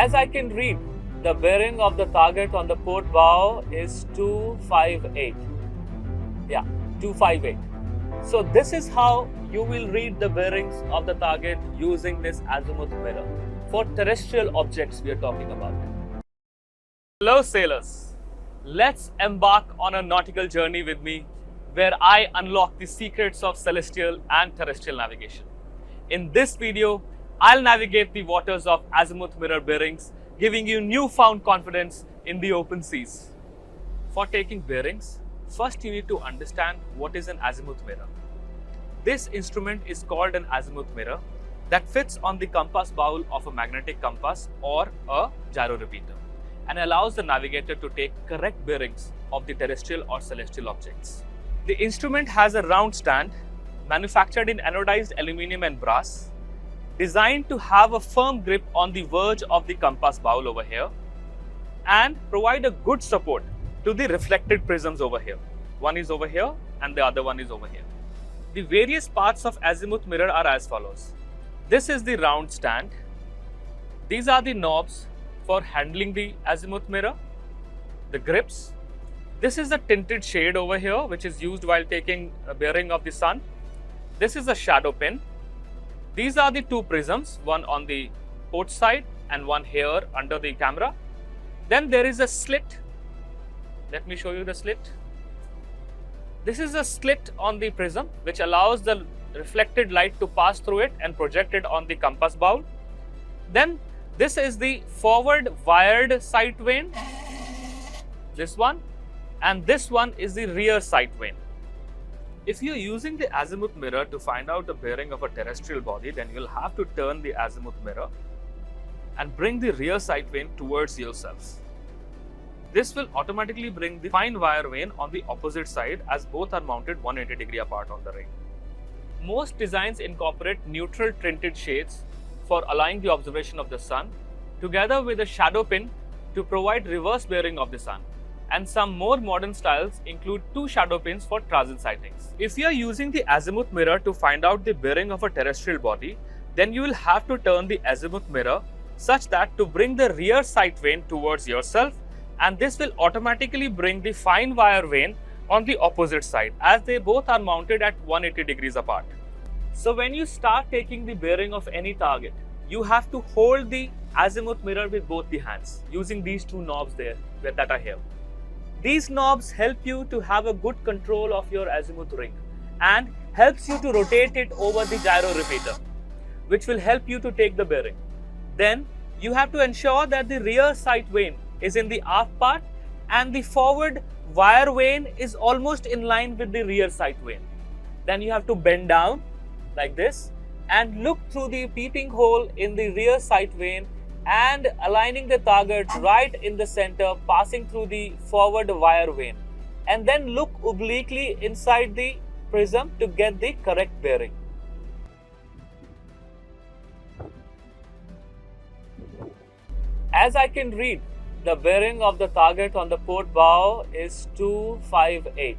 As I can read, the bearing of the target on the port bow is 258. Yeah, 258. So this is how you will read the bearings of the target using this azimuth mirror for terrestrial objects we are talking about. Hello sailors, let's embark on a nautical journey with me where I unlock the secrets of celestial and terrestrial navigation. In this video, I'll navigate the waters of azimuth mirror bearings, giving you newfound confidence in the open seas. For taking bearings, first you need to understand what is an azimuth mirror. This instrument is called an azimuth mirror that fits on the compass bowl of a magnetic compass or a gyro repeater and allows the navigator to take correct bearings of the terrestrial or celestial objects. The instrument has a round stand manufactured in anodized aluminum and brass, designed to have a firm grip on the verge of the compass bowl over here and provide a good support to the reflected prisms over here. One is over here and the other one is over here. The various parts of azimuth mirror are as follows. This is the round stand. These are the knobs for handling the azimuth mirror, the grips. This is the tinted shade over here, which is used while taking a bearing of the sun. This is a shadow pin. These are the two prisms, one on the port side and one here under the camera. Then there is a slit. Let me show you the slit. This is a slit on the prism which allows the reflected light to pass through it and project it on the compass bowl. Then this is the forward wired sight vane, this one, and this one is the rear sight vane. If you are using the azimuth mirror to find out the bearing of a terrestrial body, then you will have to turn the azimuth mirror and bring the rear sight vane towards yourself. This will automatically bring the fine wire vane on the opposite side as both are mounted 180 degree apart on the ring. Most designs incorporate neutral tinted shades for allowing the observation of the sun, together with a shadow pin to provide reverse bearing of the sun. And some more modern styles include two shadow pins for transit sightings. If you are using the azimuth mirror to find out the bearing of a terrestrial body, then you will have to turn the azimuth mirror such that to bring the rear sight vane towards yourself, and this will automatically bring the fine wire vane on the opposite side as they both are mounted at 180 degrees apart. So when you start taking the bearing of any target, you have to hold the azimuth mirror with both the hands using these two knobs there that are here. These knobs help you to have a good control of your azimuth ring and helps you to rotate it over the gyro repeater, which will help you to take the bearing. Then you have to ensure that the rear sight vane is in the aft part and the forward wire vane is almost in line with the rear sight vane. Then you have to bend down like this and look through the peeping hole in the rear sight vane and aligning the target right in the center, passing through the forward wire vane, and then look obliquely inside the prism to get the correct bearing. As I can read, the bearing of the target on the port bow is 258.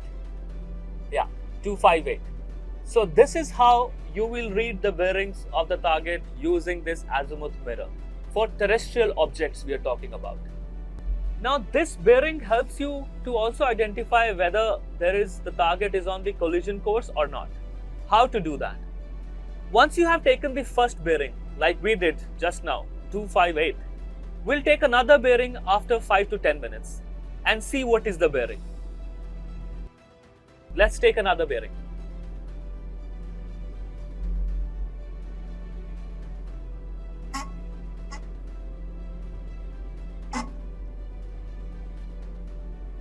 Yeah, 258. So this is how you will read the bearings of the target using this azimuth mirror for terrestrial objects we are talking about. Now this bearing helps you to also identify whether the target is on the collision course or not. How to do that? Once you have taken the first bearing, like we did just now, 258, we'll take another bearing after 5 to 10 minutes and see what is the bearing. Let's take another bearing.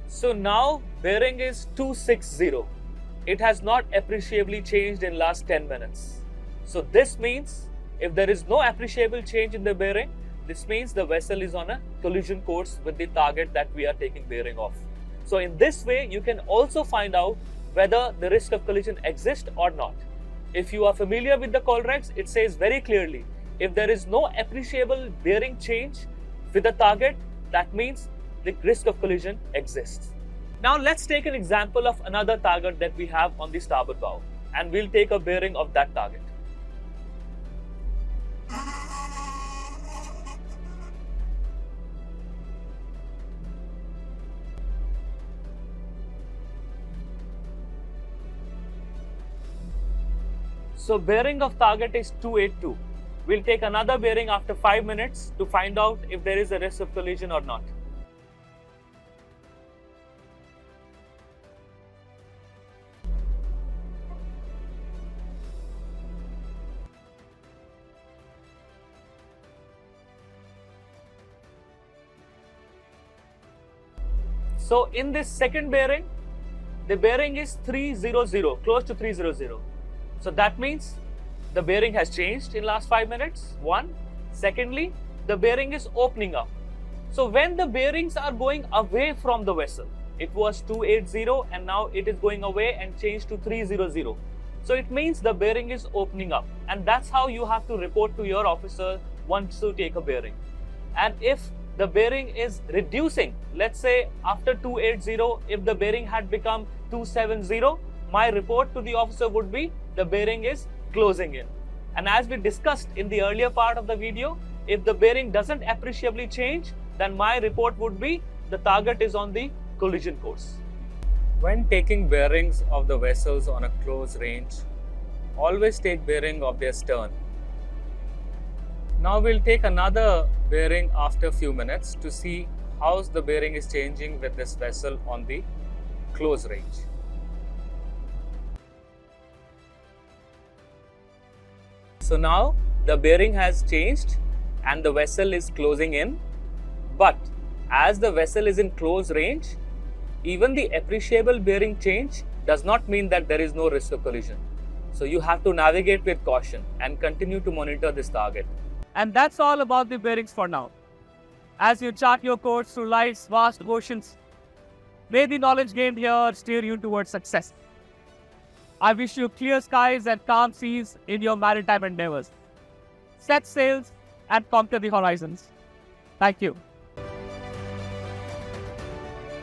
So now bearing is 260. It has not appreciably changed in last 10 minutes. So this means if there is no appreciable change in the bearing, this means the vessel is on a collision course with the target that we are taking bearing of. So in this way, you can also find out whether the risk of collision exists or not. If you are familiar with the call regs, it says very clearly, if there is no appreciable bearing change with the target, that means the risk of collision exists. Now let's take an example of another target that we have on the starboard bow, and we'll take a bearing of that target. So bearing of target is 282. We'll take another bearing after 5 minutes to find out if there is a risk of collision or not. So in this second bearing, the bearing is 300, close to 300. So that means the bearing has changed in last 5 minutes, one. Secondly, the bearing is opening up. So when the bearings are going away from the vessel, it was 280 and now it is going away and changed to 300. So it means the bearing is opening up, and that's how you have to report to your officer once you take a bearing. And if the bearing is reducing, let's say after 280, if the bearing had become 270, my report to the officer would be the bearing is closing in. And as we discussed in the earlier part of the video, if the bearing doesn't appreciably change, then my report would be the target is on the collision course. When taking bearings of the vessels on a close range, always take bearing of their stern. Now we'll take another bearing after a few minutes to see how the bearing is changing with this vessel on the close range. So now the bearing has changed and the vessel is closing in, but as the vessel is in close range, even the appreciable bearing change does not mean that there is no risk of collision. So you have to navigate with caution and continue to monitor this target. And that's all about the bearings for now. As you chart your course through life's vast oceans, may the knowledge gained here steer you towards success. I wish you clear skies and calm seas in your maritime endeavors. Set sails and conquer the horizons. Thank you.